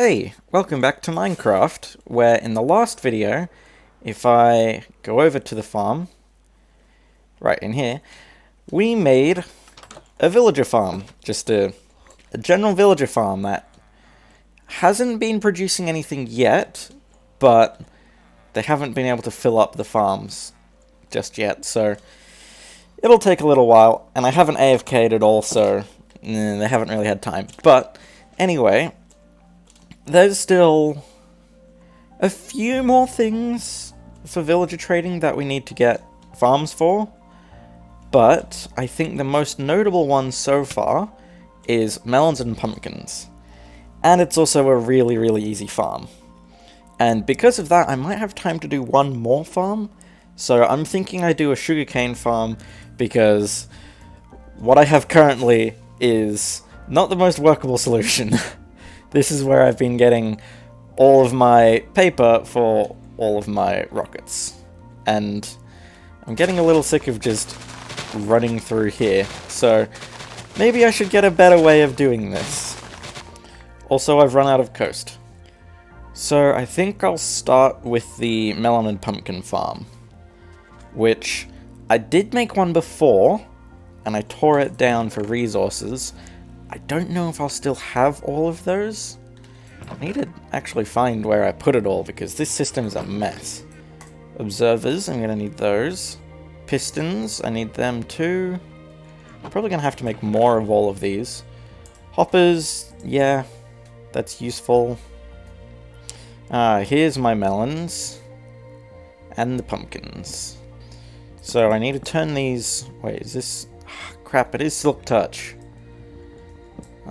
Hey, welcome back to Minecraft, where in the last video, if I go over to the farm, right in here, we made a villager farm. Just a general villager farm that hasn't been producing anything yet, but they haven't been able to fill up the farms just yet, so it'll take a little while, and I haven't AFK'd at all, so they haven't really had time. But anyway, there's still a few more things for villager trading that we need to get farms for, but I think the most notable one so far is melons and pumpkins. And it's also a really easy farm. And because of that, I might have time to do one more farm, so I'm thinking I do a sugarcane farm, because what I have currently is not the most workable solution. This is where I've been getting all of my paper for all of my rockets. And I'm getting a little sick of just running through here, so maybe I should get a better way of doing this. Also, I've run out of coast. So I think I'll start with the melon and pumpkin farm, which I did make one before, and I tore it down for resources. I don't know if I'll still have all of those. I need to actually find where I put it all, because this system is a mess. Observers, I'm going to need those. Pistons, I need them too. I'm probably going to have to make more of all of these. Hoppers, yeah, that's useful. Here's my melons. And the pumpkins. So I need to turn these... Wait, is this... crap, it is Silk Touch.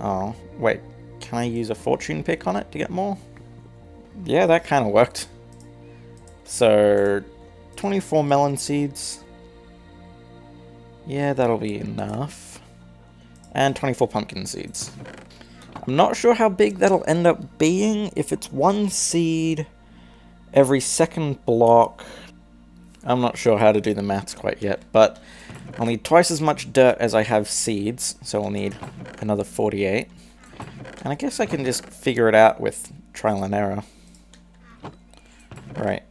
Oh, wait. Can I use a fortune pick on it to get more? Yeah, that kind of worked. So, 24 melon seeds. Yeah, that'll be enough. And 24 pumpkin seeds. I'm not sure how big that'll end up being. If it's one seed every second block, I'm not sure how to do the maths quite yet, but I'll need twice as much dirt as I have seeds, so I'll need another 48. And I guess I can just figure it out with trial and error. Right.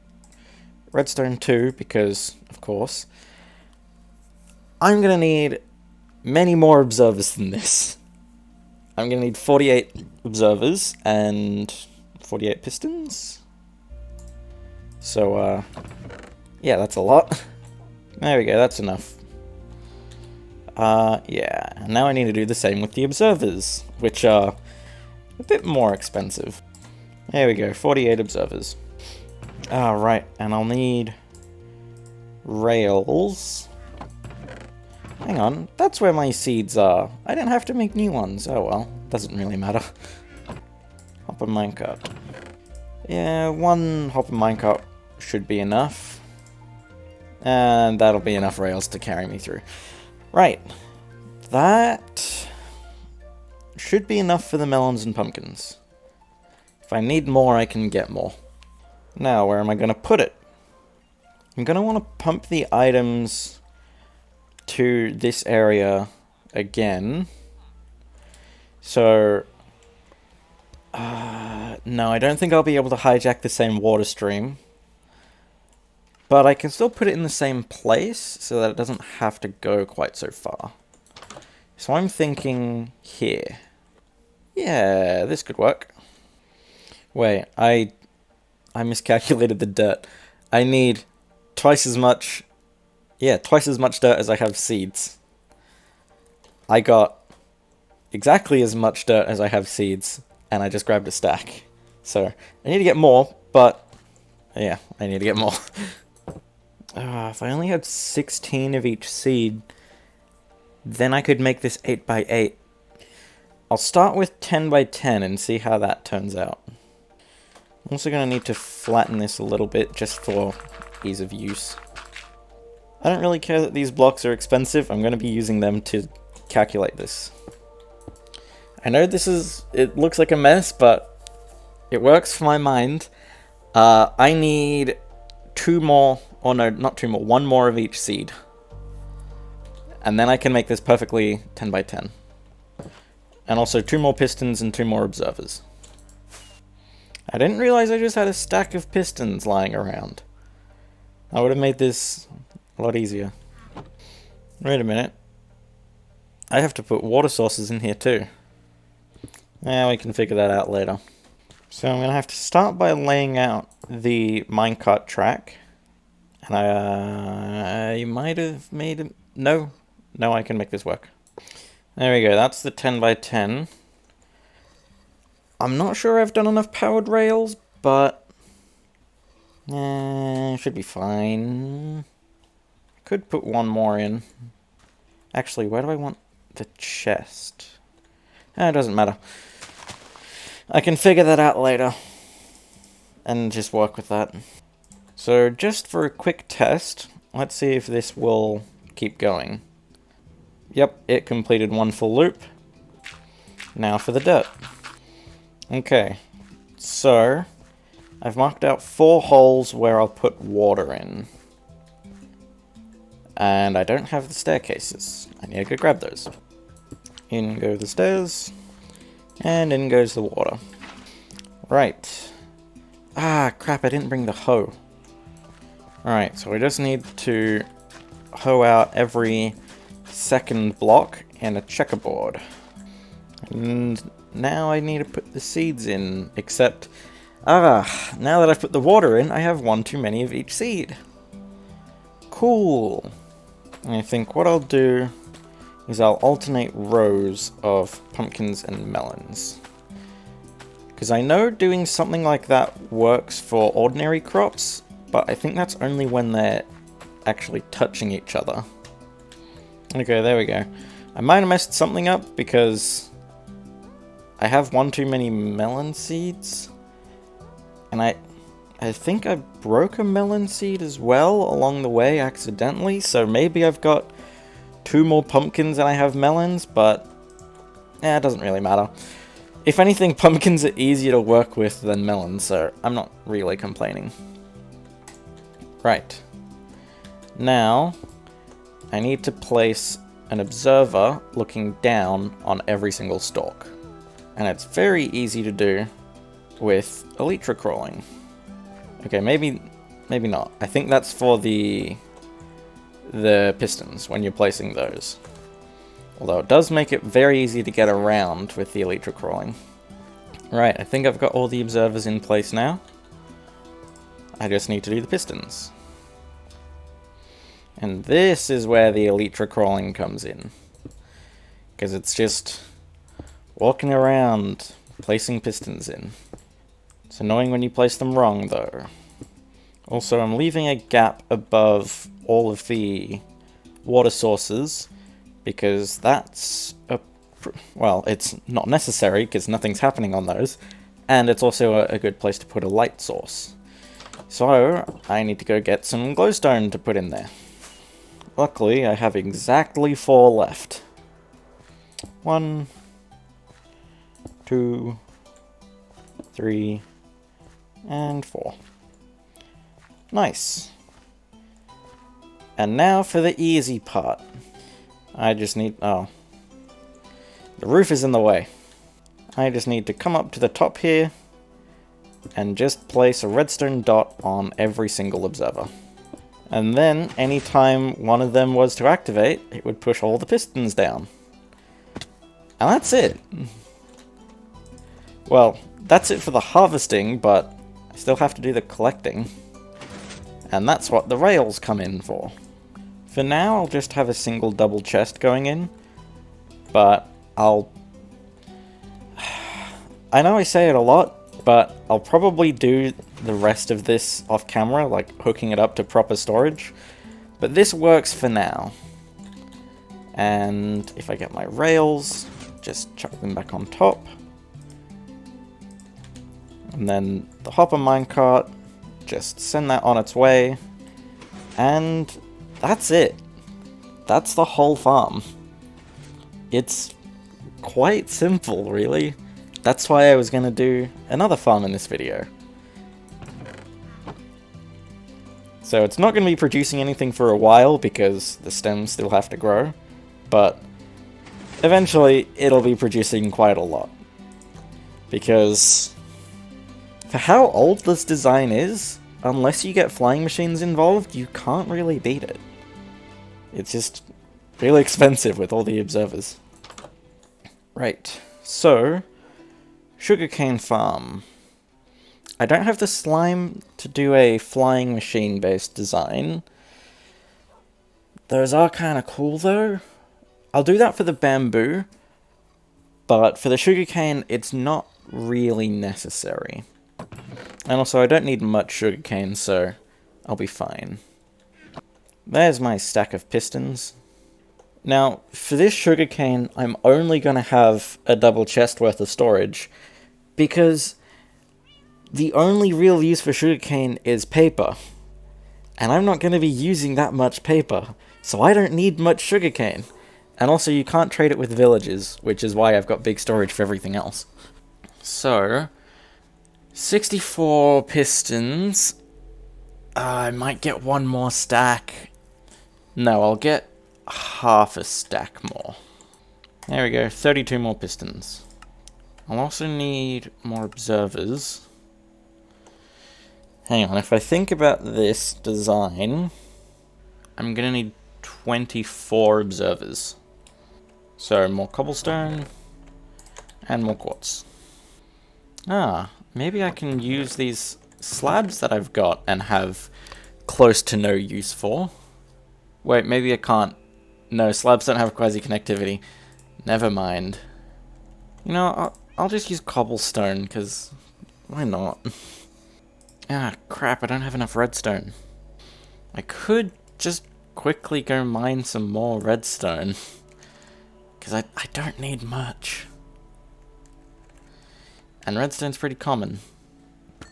Redstone 2, because, of course, I'm going to need many more observers than this. I'm going to need 48 observers and 48 pistons. So, yeah, that's a lot. There we go, that's enough. Yeah, and now I need to do the same with the observers, which are a bit more expensive. There we go, 48 observers. Right, and I'll need rails. Hang on, that's where my seeds are. I didn't have to make new ones. Oh well, doesn't really matter. Hopper minecart. Yeah, one hopper minecart should be enough. And that'll be enough rails to carry me through. Right, that should be enough for the melons and pumpkins. If I need more, I can get more. Now, where am I going to put it? I'm going to want to pump the items to this area again. So, no, I don't think I'll be able to hijack the same water stream. But I can still put it in the same place, so that it doesn't have to go quite so far. So I'm thinking here. Yeah, this could work. Wait, I miscalculated the dirt. I need twice as much... Yeah, twice as much dirt as I have seeds. I got exactly as much dirt as I have seeds, and I just grabbed a stack. So, I need to get more, but... Yeah, I need to get more. If I only had 16 of each seed, then I could make this 8 by 8. I'll start with 10 by 10 and see how that turns out. I'm also going to need to flatten this a little bit just for ease of use. I don't really care that these blocks are expensive. I'm going to be using them to calculate this. I know it looks like a mess, but it works for my mind. I need 2 more, or no, not 2 more, 1 more of each seed. And then I can make this perfectly 10 by 10. And also 2 more pistons and 2 more observers. I didn't realize I just had a stack of pistons lying around. I would have made this a lot easier. Wait a minute. I have to put water sources in here too. Yeah, we can figure that out later. So I'm going to have to start by laying out the minecart track. And I might have made it... No, I can make this work. There we go, that's the 10 by 10. I'm not sure I've done enough powered rails, but... should be fine. Could put one more in. Actually, where do I want the chest? It doesn't matter. I can figure that out later. And just work with that. So, just for a quick test, let's see if this will keep going. Yep, it completed one full loop. Now for the dirt. Okay, so I've marked out 4 holes where I'll put water in. And I don't have the staircases. I need to go grab those. In go the stairs, and in goes the water. Right. Ah, crap, I didn't bring the hoe. Alright, so we just need to hoe out every second block in a checkerboard. And now I need to put the seeds in, except... now that I've put the water in, I have one too many of each seed. Cool. And I think what I'll do is I'll alternate rows of pumpkins and melons. Because I know doing something like that works for ordinary crops, but I think that's only when they're actually touching each other. Okay, there we go. I might have messed something up because I have one too many melon seeds. And I think I broke a melon seed as well along the way accidentally, so maybe I've got 2 more pumpkins than I have melons, but it doesn't really matter. If anything, pumpkins are easier to work with than melons, so I'm not really complaining. Right. Now, I need to place an observer looking down on every single stalk. And it's very easy to do with elytra crawling. Okay, maybe not. I think that's for the pistons when you're placing those. Although it does make it very easy to get around with the elytra crawling. Right, I think I've got all the observers in place now. I just need to do the pistons. And this is where the elytra crawling comes in. Because it's just walking around, placing pistons in. It's annoying when you place them wrong, though. Also, I'm leaving a gap above all of the water sources, because that's well, it's not necessary, because nothing's happening on those, and it's also a good place to put a light source. So, I need to go get some glowstone to put in there. Luckily, I have exactly 4 left. 1, 2, 3, and 4. Nice. And now for the easy part. I just need... oh. The roof is in the way. I just need to come up to the top here and just place a redstone dot on every single observer. And then, anytime one of them was to activate, it would push all the pistons down. And that's it. Well, that's it for the harvesting, but I still have to do the collecting. And that's what the rails come in for. For now, I'll just have a single double chest going in, but I know I say it a lot, but I'll probably do the rest of this off camera, like hooking it up to proper storage. But this works for now. And if I get my rails, just chuck them back on top. And then the hopper minecart, just send that on its way. And that's it. That's the whole farm. It's quite simple, really. That's why I was going to do another farm in this video. So it's not going to be producing anything for a while because the stems still have to grow, but eventually it'll be producing quite a lot. Because For how old this design is, unless you get flying machines involved, you can't really beat it. It's just really expensive with all the observers. Right, so sugarcane farm. I don't have the slime to do a flying machine based design. Those are kind of cool though. I'll do that for the bamboo, but for the sugarcane it's not really necessary. And also I don't need much sugarcane, so I'll be fine. There's my stack of pistons. Now, for this sugarcane, I'm only going to have a double chest worth of storage, because the only real use for sugarcane is paper. And I'm not going to be using that much paper, so I don't need much sugarcane. And also, you can't trade it with villages, which is why I've got big storage for everything else. So, 64 pistons. I might get one more stack. No, I'll get half a stack more. There we go, 32 more pistons. I'll also need more observers. Hang on, if I think about this design, I'm gonna need 24 observers. So, more cobblestone, and more quartz. Maybe I can use these slabs that I've got and have close to no use for. Wait, maybe I can't. No, slabs don't have quasi-connectivity. Never mind. You know, I'll just use cobblestone, because why not? Ah, crap, I don't have enough redstone. I could just quickly go mine some more redstone, because I don't need much. And redstone's pretty common.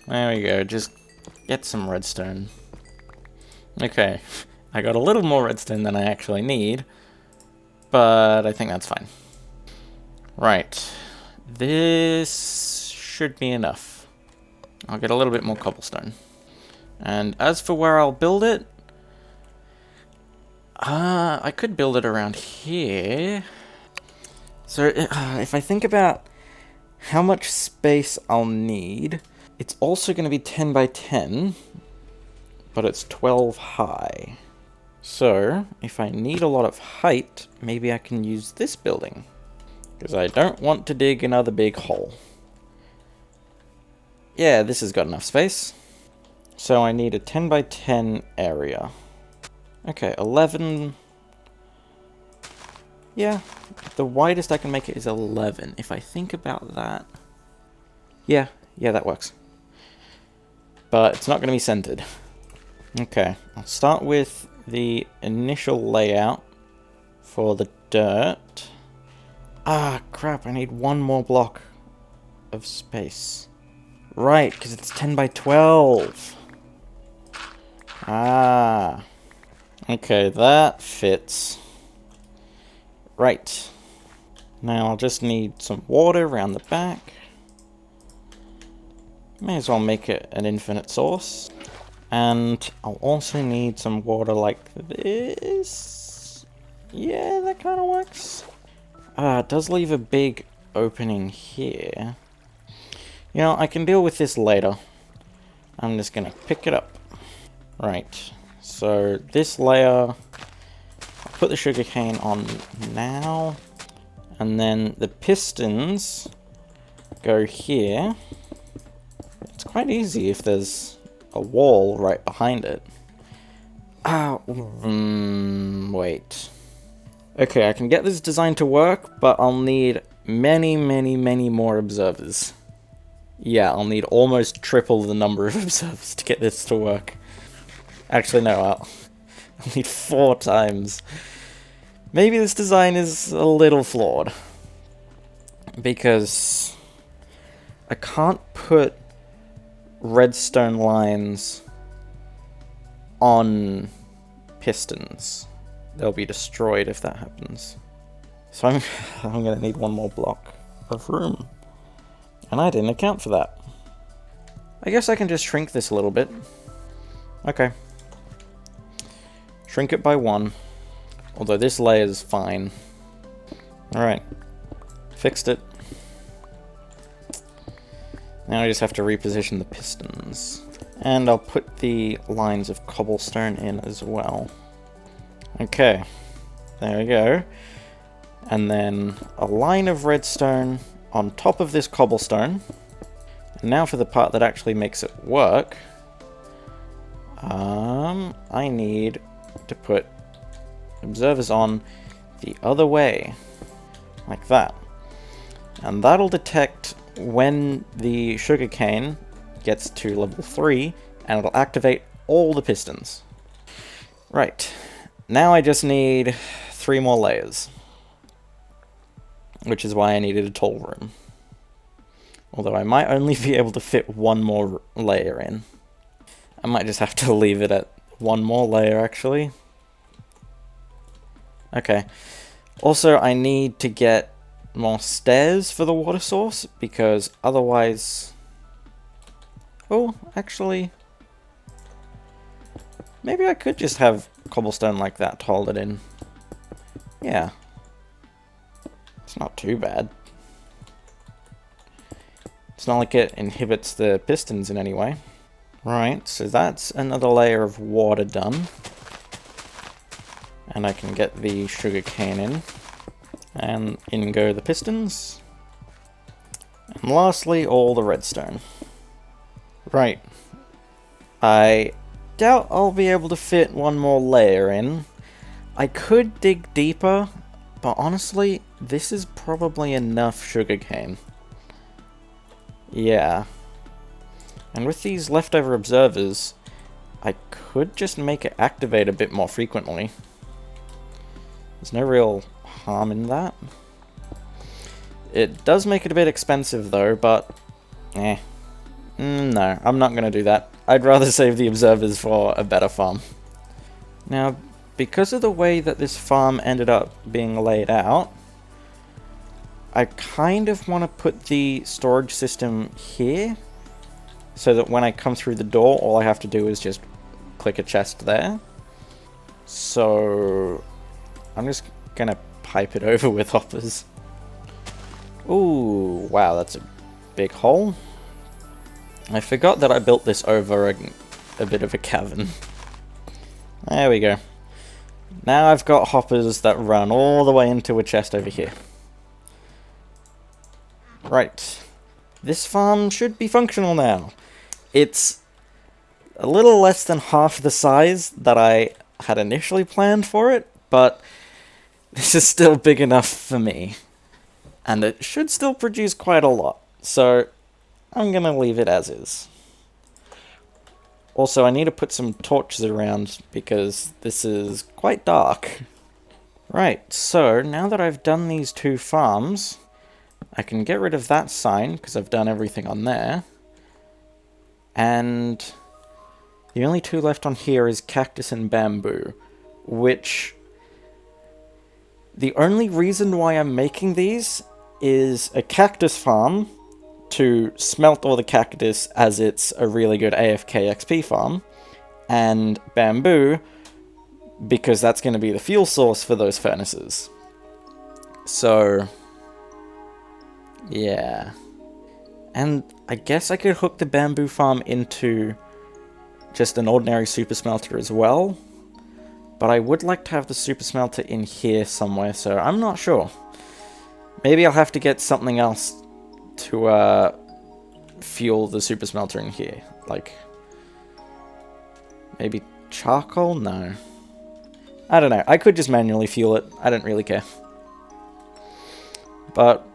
There we go, just get some redstone. Okay, I got a little more redstone than I actually need, but I think that's fine. Right, this should be enough. I'll get a little bit more cobblestone. And as for where I'll build it, I could build it around here. So if I think about how much space I'll need, it's also going to be 10 by 10, but it's 12 high. So if I need a lot of height, maybe I can use this building, because I don't want to dig another big hole. Yeah, this has got enough space. So I need a 10 by 10 area. Okay, 11. Yeah, the widest I can make it is 11. If I think about that. Yeah, that works. But it's not going to be centered. Okay, I'll start with the initial layout for the dirt. Ah, crap, I need one more block of space. Right, because it's 10 by 12. Ah. Okay, that fits. Right. Now I'll just need some water around the back. May as well make it an infinite source. And I'll also need some water like this. Yeah, that kind of works. It does leave a big opening here. You know, I can deal with this later. I'm just gonna pick it up. Right. So this layer, I'll put the sugarcane on now, and then the pistons go here. It's quite easy if there's a wall right behind it. Wait. Okay, I can get this design to work, but I'll need many more observers. Yeah, I'll need almost triple the number of observers to get this to work. Actually, no, I'll need 4 times. Maybe this design is a little flawed, because I can't put redstone lines on pistons. They'll be destroyed if that happens. So I'm gonna need one more block of room. And I didn't account for that. I guess I can just shrink this a little bit. Okay. Shrink it by 1. Although this layer is fine. Alright. Fixed it. Now I just have to reposition the pistons. And I'll put the lines of cobblestone in as well. Okay, there we go. And then a line of redstone on top of this cobblestone. And now for the part that actually makes it work. I need to put observers on the other way, like that. And that'll detect when the sugarcane gets to level 3, and it'll activate all the pistons. Right, now I just need 3 more layers, which is why I needed a tool room. Although I might only be able to fit 1 more layer in. I might just have to leave it at 1 more layer, actually. Okay. Also, I need to get more stairs for the water source, because otherwise... Oh, actually... Maybe I could just have cobblestone like that to hold it in. Yeah. It's not too bad. It's not like it inhibits the pistons in any way. Right, so that's another layer of water done. And I can get the sugarcane in. And in go the pistons. And lastly, all the redstone. Right. I doubt I'll be able to fit 1 more layer in. I could dig deeper, but honestly, this is probably enough sugarcane. Yeah. And with these leftover observers, I could just make it activate a bit more frequently. There's no real harm in that. It does make it a bit expensive though, but... no, I'm not going to do that. I'd rather save the observers for a better farm. Now, because of the way that this farm ended up being laid out, I kind of want to put the storage system here, so that when I come through the door, all I have to do is just click a chest there. So I'm just gonna pipe it over with hoppers. Ooh, wow, that's a big hole. I forgot that I built this over a bit of a cavern. There we go. Now I've got hoppers that run all the way into a chest over here. Right. This farm should be functional now. It's a little less than half the size that I had initially planned for it, but this is still big enough for me. And it should still produce quite a lot, so I'm gonna leave it as is. Also, I need to put some torches around because this is quite dark. Right, so now that I've done these 2 farms, I can get rid of that sign because I've done everything on there. And the only 2 left on here is cactus and bamboo, which the only reason why I'm making these is a cactus farm to smelt all the cactus as it's a really good AFK XP farm, and bamboo because that's going to be the fuel source for those furnaces. So, yeah. And I guess I could hook the bamboo farm into just an ordinary super smelter as well. But I would like to have the super smelter in here somewhere, so I'm not sure. Maybe I'll have to get something else to fuel the super smelter in here. Like, maybe charcoal? No. I don't know. I could just manually fuel it. I don't really care. But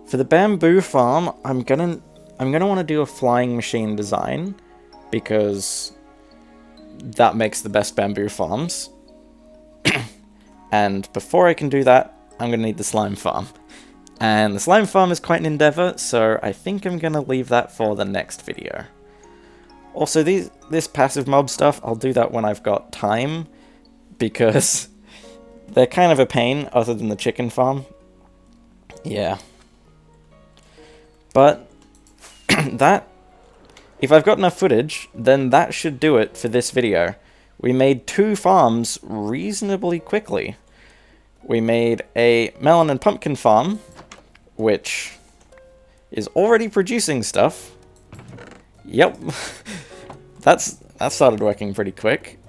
for the bamboo farm, I'm gonna want to do a flying machine design because that makes the best bamboo farms. And before I can do that, I'm gonna need the slime farm. And the slime farm is quite an endeavor, so I think I'm gonna leave that for the next video. Also, this passive mob stuff, I'll do that when I've got time, because they're kind of a pain other than the chicken farm. Yeah. But that, if I've got enough footage, then that should do it for this video. We made 2 farms reasonably quickly. We made a melon and pumpkin farm, which is already producing stuff. Yep. That started working pretty quick.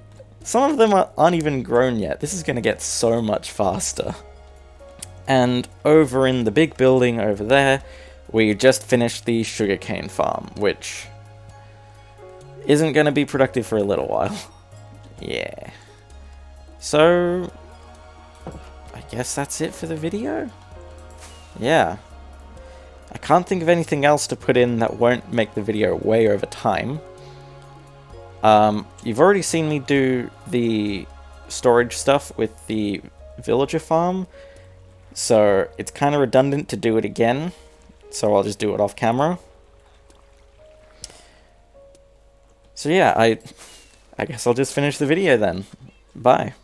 Some of them aren't even grown yet. This is going to get so much faster. And over in the big building over there, we just finished the sugarcane farm, which isn't going to be productive for a little while. Yeah. So, I guess that's it for the video? Yeah. I can't think of anything else to put in that won't make the video way over time. You've already seen me do the storage stuff with the villager farm, so it's kind of redundant to do it again, so I'll just do it off camera. So yeah, I guess I'll just finish the video then. Bye.